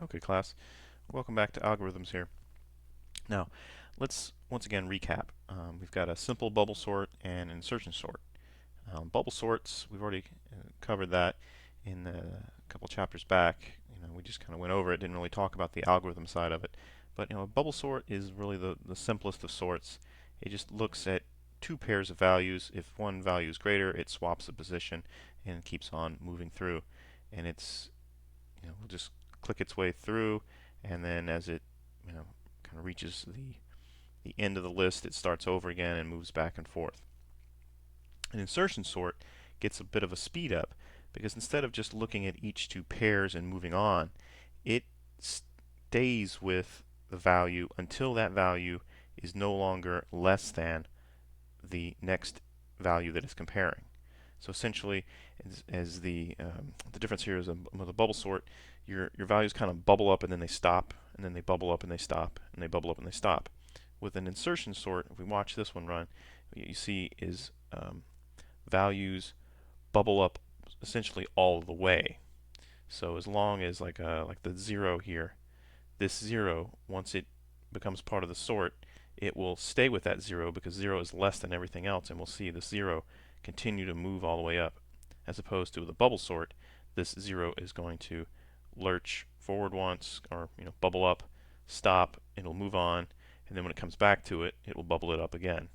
Okay, class. Welcome back to algorithms here. Now, let's once again recap. We've got a simple bubble sort and an insertion sort. Bubble sorts, we've already covered that in a couple chapters back. We just kind of went over it, didn't really talk about the algorithm side of it. But a bubble sort is really the simplest of sorts. It just looks at two pairs of values. If one value is greater, it swaps the position and keeps on moving through. And we'll just click its way through, and then as it kind of reaches the end of the list, it starts over again and moves back and forth. An insertion sort gets a bit of a speed up because instead of just looking at each two pairs and moving on, it stays with the value until that value is no longer less than the next value that it's comparing. So essentially, as the difference here is with a bubble sort, your values kind of bubble up and then they stop, and then they bubble up and they stop, and they bubble up and they stop. With an insertion sort, if we watch this one run, what you see is values bubble up essentially all the way. So as long as like the 0 here, this 0, once it becomes part of the sort, it will stay with that 0 because 0 is less than everything else, and we'll see the 0 continue to move all the way up. As opposed to the bubble sort, this 0 is going to lurch forward once, or bubble up, stop, it'll move on, and then when it comes back to it, it will bubble it up again.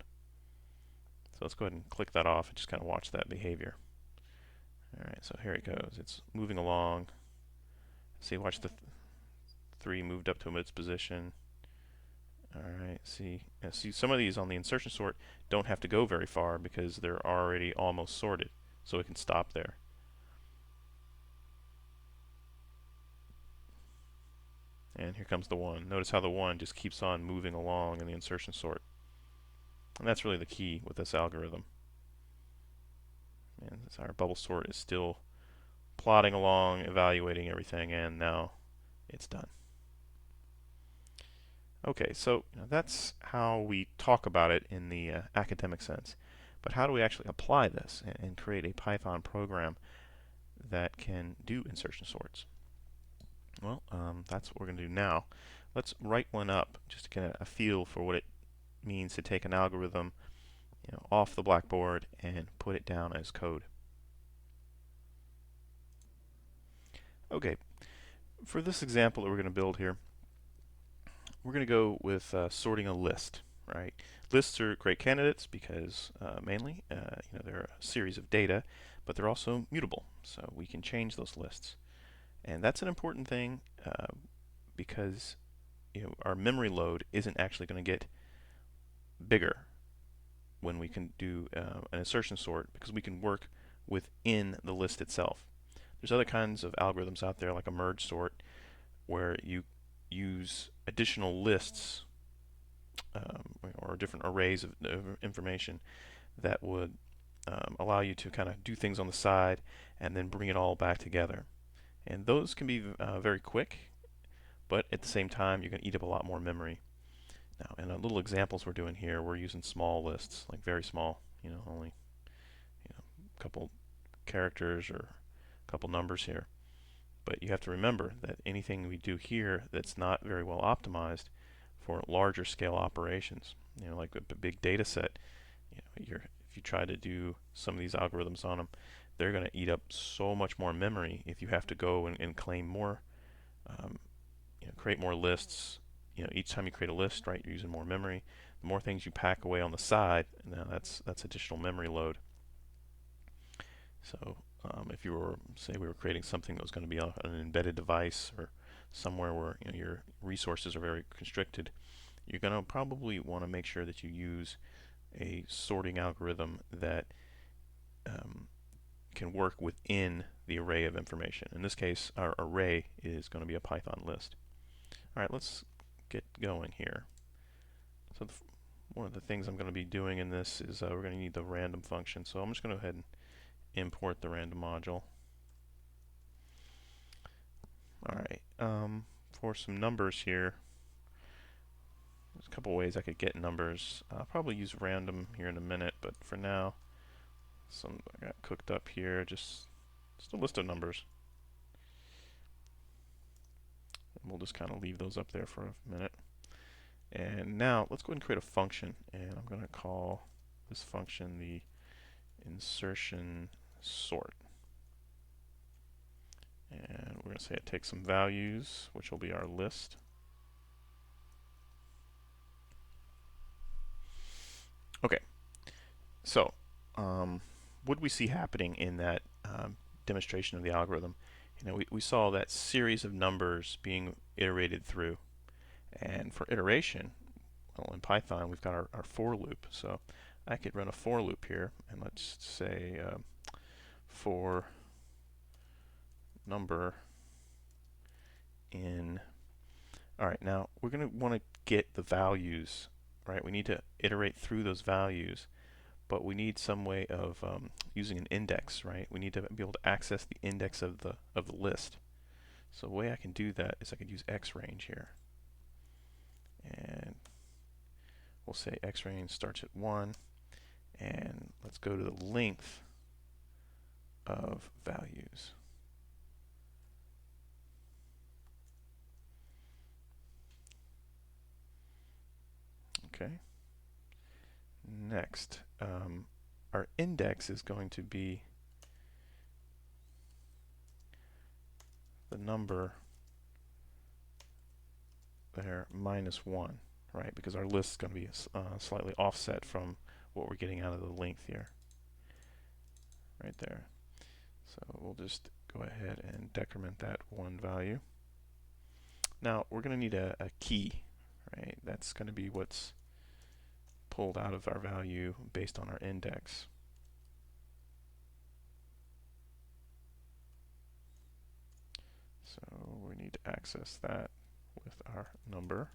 So let's go ahead and click that off and just kind of watch that behavior. Alright, so here it goes. It's moving along. See, watch the 3 moved up to its position. Alright, see some of these on the insertion sort don't have to go very far because they're already almost sorted, so it can stop there. And here comes the 1. Notice how the 1 just keeps on moving along in the insertion sort. And that's really the key with this algorithm. And our bubble sort is still plodding along, evaluating everything, and now it's done. Okay, so that's how we talk about it in the academic sense. But how do we actually apply this and create a Python program that can do insertion sorts? Well, that's what we're going to do now. Let's write one up just to get a feel for what it means to take an algorithm off the blackboard and put it down as code. Okay, for this example that we're going to build here, we're going to go with sorting a list, right? Lists are great candidates because mainly, they're a series of data, but they're also mutable, so we can change those lists. And that's an important thing because our memory load isn't actually going to get bigger when we can do an insertion sort because we can work within the list itself. There's other kinds of algorithms out there like a merge sort where you use additional lists or different arrays of information that would allow you to kind of do things on the side and then bring it all back together. And those can be very quick, but at the same time, you're going to eat up a lot more memory. Now, in the little examples we're doing here, we're using small lists, like very small, only a couple characters or a couple numbers here. But you have to remember that anything we do here that's not very well optimized for larger scale operations, like a big data set, if you try to do some of these algorithms on them, they're going to eat up so much more memory if you have to go and claim more, create more lists. Each time you create a list, right, you're using more memory. The more things you pack away on the side, now that's additional memory load. So if you were, say, we were creating something that was going to be on an embedded device or somewhere where your resources are very constricted, you're going to probably want to make sure that you use a sorting algorithm that can work within the array of information. In this case, our array is going to be a Python list. All right, let's get going here. So one of the things I'm going to be doing in this is we're going to need the random function. So I'm just going to go ahead and import the random module. All right, for some numbers here, there's a couple ways I could get numbers. I'll probably use random here in a minute, but for now, I got cooked up here, just a list of numbers. We'll just kind of leave those up there for a minute. And now let's go ahead and create a function, and I'm going to call this function the insertion sort. And we're going to say it takes some values, which will be our list. Okay, so what do we see happening in that demonstration of the algorithm? You know, we saw that series of numbers being iterated through. And for iteration, well, in Python, we've got our for loop. So I could run a for loop here, and let's say for number in. All right, now we're going to want to get the values, right? We need to iterate through those values, but we need some way of using an index, right? We need to be able to access the index of the list. So the way I can do that is I could use xrange here. And we'll say xrange starts at 1, and let's go to the length of values. Okay. Next, our index is going to be the number there minus 1, right? Because our list is going to be slightly offset from what we're getting out of the length here, right there. So we'll just go ahead and decrement that 1 value. Now we're going to need a key, right? That's going to be what's pulled out of our value based on our index. So we need to access that with our number.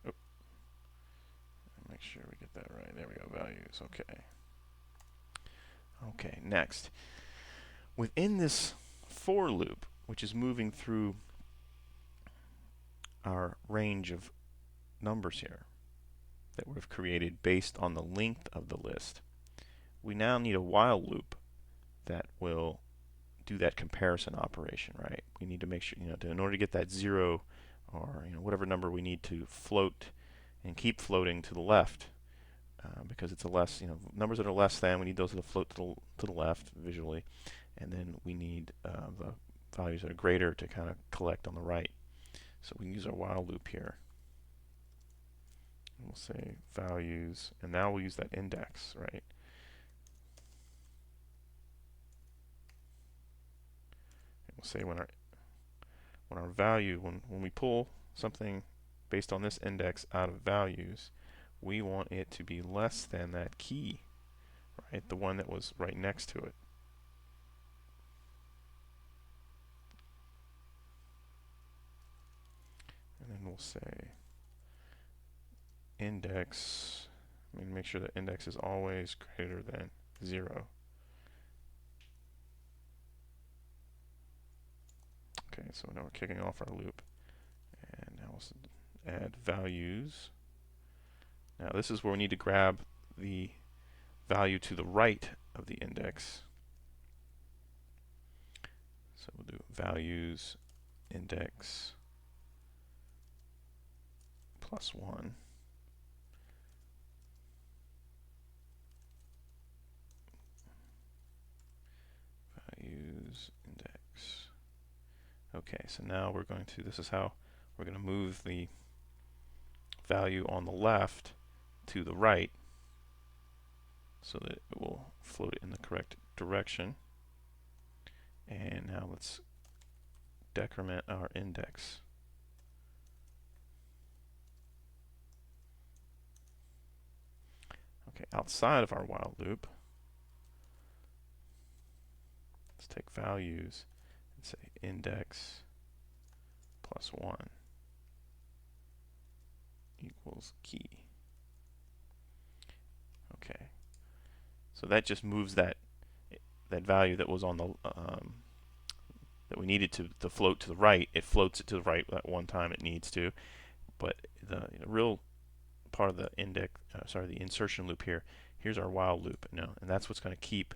Oh, make sure we get that right. There we go, values. Okay. Okay, next. Within this for loop, which is moving through our range of numbers here that we've created based on the length of the list, we now need a while loop that will do that comparison operation, right? We need to make sure, in order to get that 0 or whatever number we need to float and keep floating to the left, because it's a less, numbers that are less than, we need those to float to the left visually, and then we need the values that are greater to kind of collect on the right. So we can use our while loop here. And we'll say values, and now we'll use that index, right? And we'll say when our value, when we pull something based on this index out of values, we want it to be less than that key, right? The one that was right next to it. And then we'll say index, make sure that index is always greater than 0. Okay, so now we're kicking off our loop. And now we'll add values. Now this is where we need to grab the value to the right of the index. So we'll do values index plus 1. Values index. Okay, so now we're going to, this is how we're going to move the value on the left to the right so that it will float it in the correct direction. And now let's decrement our index. Okay, outside of our while loop, let's take values and say index plus 1 equals key. Okay, so that just moves that value that was on the that we needed to float to the right. It floats it to the right that one time it needs to, but the real part of the the insertion loop here. Here's our while loop, and that's what's going to keep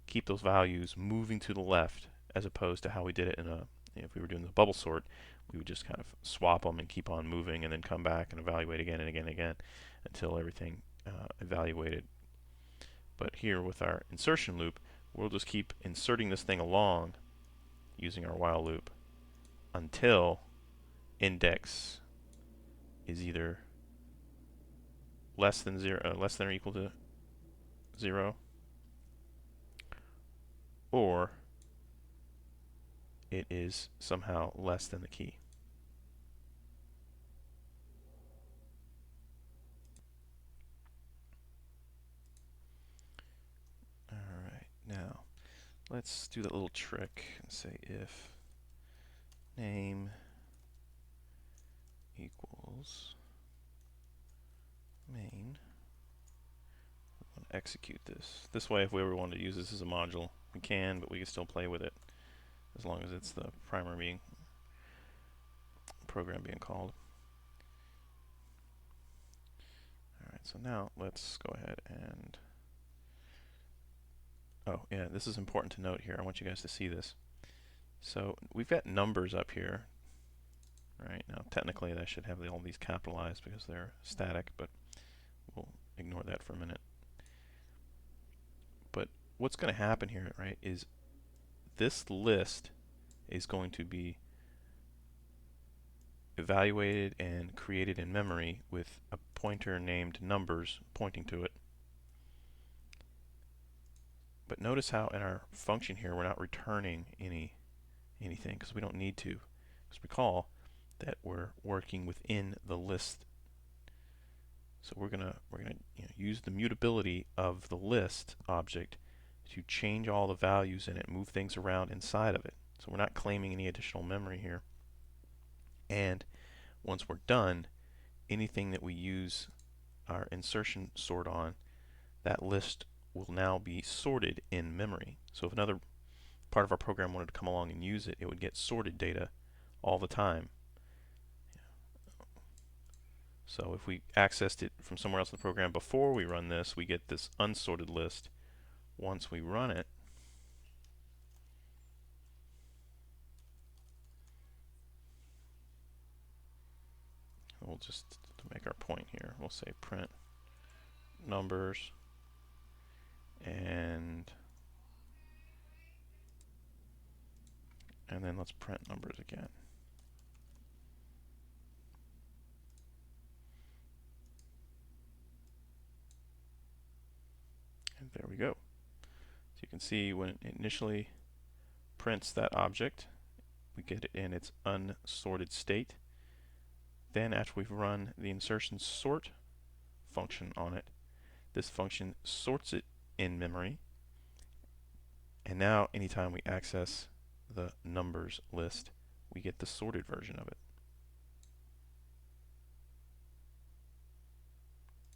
keep those values moving to the left, as opposed to how we did it in a, if we were doing the bubble sort, we would just kind of swap them and keep on moving and then come back and evaluate again and again and again until everything evaluated. But here with our insertion loop, we'll just keep inserting this thing along using our while loop until index is either less than or equal to 0, or it is somehow less than the key. Alright, now let's do that little trick and say if name equals main. We want to execute this. This way, if we ever wanted to use this as a module, we can, but we can still play with it as long as it's the primary program being called. Alright, so now let's go ahead and, oh yeah, this is important to note here. I want you guys to see this. So we've got numbers up here. Right now, technically, I should have all these capitalized because they're static, but we'll ignore that for a minute. But what's going to happen here, right, is this list is going to be evaluated and created in memory with a pointer named numbers pointing to it. But notice how in our function here we're not returning anything because we don't need to. Because recall that we're working within the list. So we're gonna use the mutability of the list object to change all the values in it, move things around inside of it. So we're not claiming any additional memory here. And once we're done, anything that we use our insertion sort on, that list will now be sorted in memory. So if another part of our program wanted to come along and use it, it would get sorted data all the time. So if we accessed it from somewhere else in the program before we run this, we get this unsorted list. Once we run it, we'll just, to make our point here, we'll say print numbers and then let's print numbers again. And there we go. So you can see when it initially prints that object, we get it in its unsorted state. Then after we've run the insertion sort function on it, this function sorts it in memory. And now anytime we access the numbers list, we get the sorted version of it.